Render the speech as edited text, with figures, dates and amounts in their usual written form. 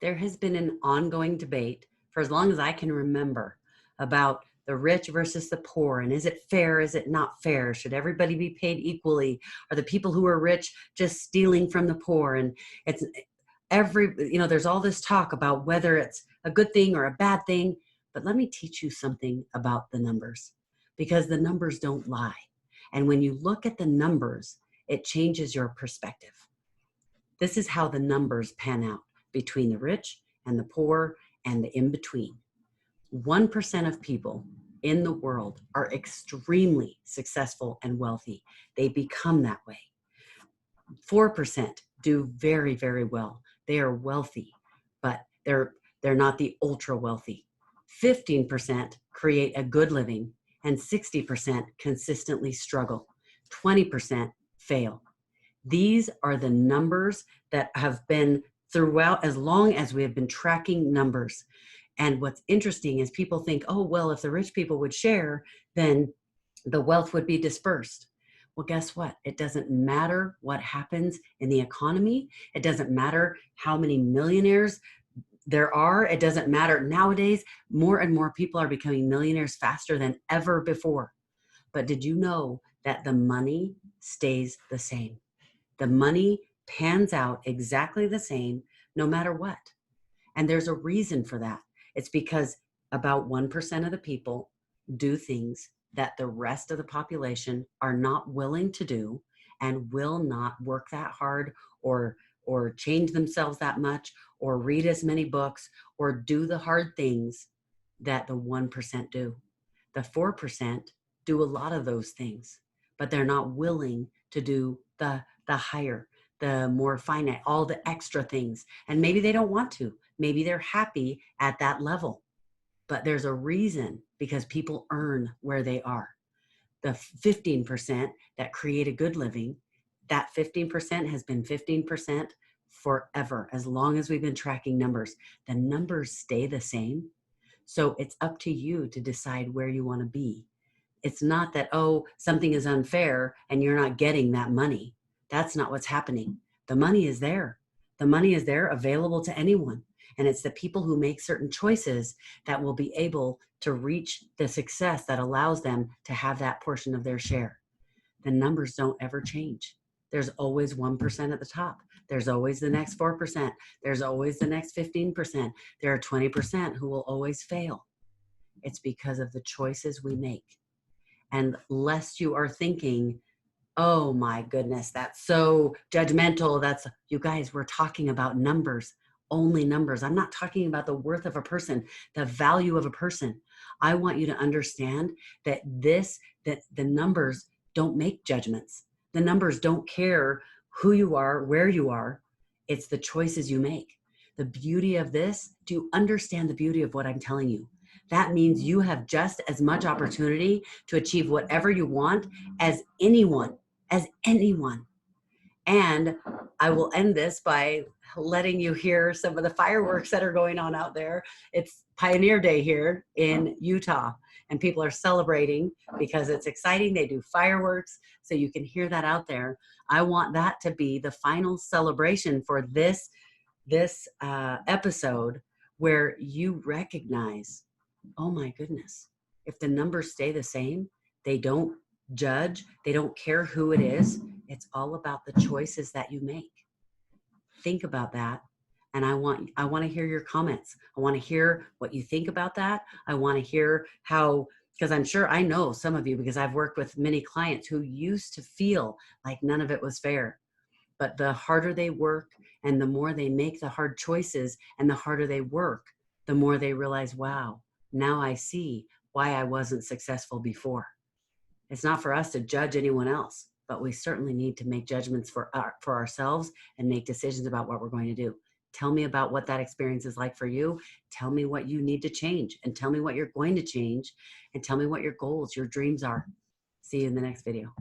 there has been an ongoing debate for as long as I can remember about the rich versus the poor. And is it fair? Is it not fair? Should everybody be paid equally? Are the people who are rich just stealing from the poor? And it's there's all this talk about whether it's a good thing or a bad thing. But let me teach you something about the numbers, because the numbers don't lie. And when you look at the numbers, it changes your perspective. This is how the numbers pan out between the rich and the poor and the in-between. 1% of people in the world are extremely successful and wealthy. They become that way. 4% do very, very well. They are wealthy, but they're not the ultra wealthy. 15% create a good living, and 60% consistently struggle. 20% fail. These are the numbers that have been throughout as long as we have been tracking numbers. And what's interesting is people think, oh, well, if the rich people would share, then the wealth would be dispersed. Well, guess what? It doesn't matter what happens in the economy. It doesn't matter how many millionaires there are. It doesn't matter. Nowadays, more and more people are becoming millionaires faster than ever before. But did you know that the money stays the same? The money pans out exactly the same no matter what. And there's a reason for that. It's because about 1% of the people do things that the rest of the population are not willing to do and will not work that hard or change themselves that much or read as many books or do the hard things that the 1% do. The 4% do a lot of those things, but they're not willing to do the higher, the more finite, all the extra things. And maybe they don't want to. Maybe they're happy at that level. But there's a reason, because people earn where they are. The 15% that create a good living, that 15% has been 15% forever, as long as we've been tracking numbers. The numbers stay the same. So it's up to you to decide where you want to be. It's not that, oh, something is unfair and you're not getting that money. That's not what's happening. The money is there. The money is there, available to anyone. And it's the people who make certain choices that will be able to reach the success that allows them to have that portion of their share. The numbers don't ever change. There's always 1% at the top. There's always the next 4%. There's always the next 15%. There are 20% who will always fail. It's because of the choices we make. And lest you are thinking, oh my goodness, that's so judgmental. You guys, we're talking about numbers, only numbers. I'm not talking about the worth of a person, the value of a person. I want you to understand that the numbers don't make judgments. The numbers don't care who you are, where you are. It's the choices you make. The beauty of this, do you understand the beauty of what I'm telling you? That means you have just as much opportunity to achieve whatever you want as anyone. And I will end this by letting you hear some of the fireworks that are going on out there. It's Pioneer Day here in Utah, and people are celebrating because it's exciting. They do fireworks, so you can hear that out there. I want that to be the final celebration for this episode, where you recognize, oh my goodness, if the numbers stay the same, they don't judge, they don't care who it is. It's all about the choices that you make. Think about that. And I want to hear your comments. I want to hear what you think about that. I want to hear how, because I'm sure I know some of you, because I've worked with many clients who used to feel like none of it was fair. But the harder they work and the more they make the hard choices and the harder they work, the more they realize, wow, now I see why I wasn't successful before. It's not for us to judge anyone else, but we certainly need to make judgments for ourselves and make decisions about what we're going to do. Tell me about what that experience is like for you. Tell me what you need to change, and tell me what you're going to change, and tell me what your goals, your dreams are. See you in the next video.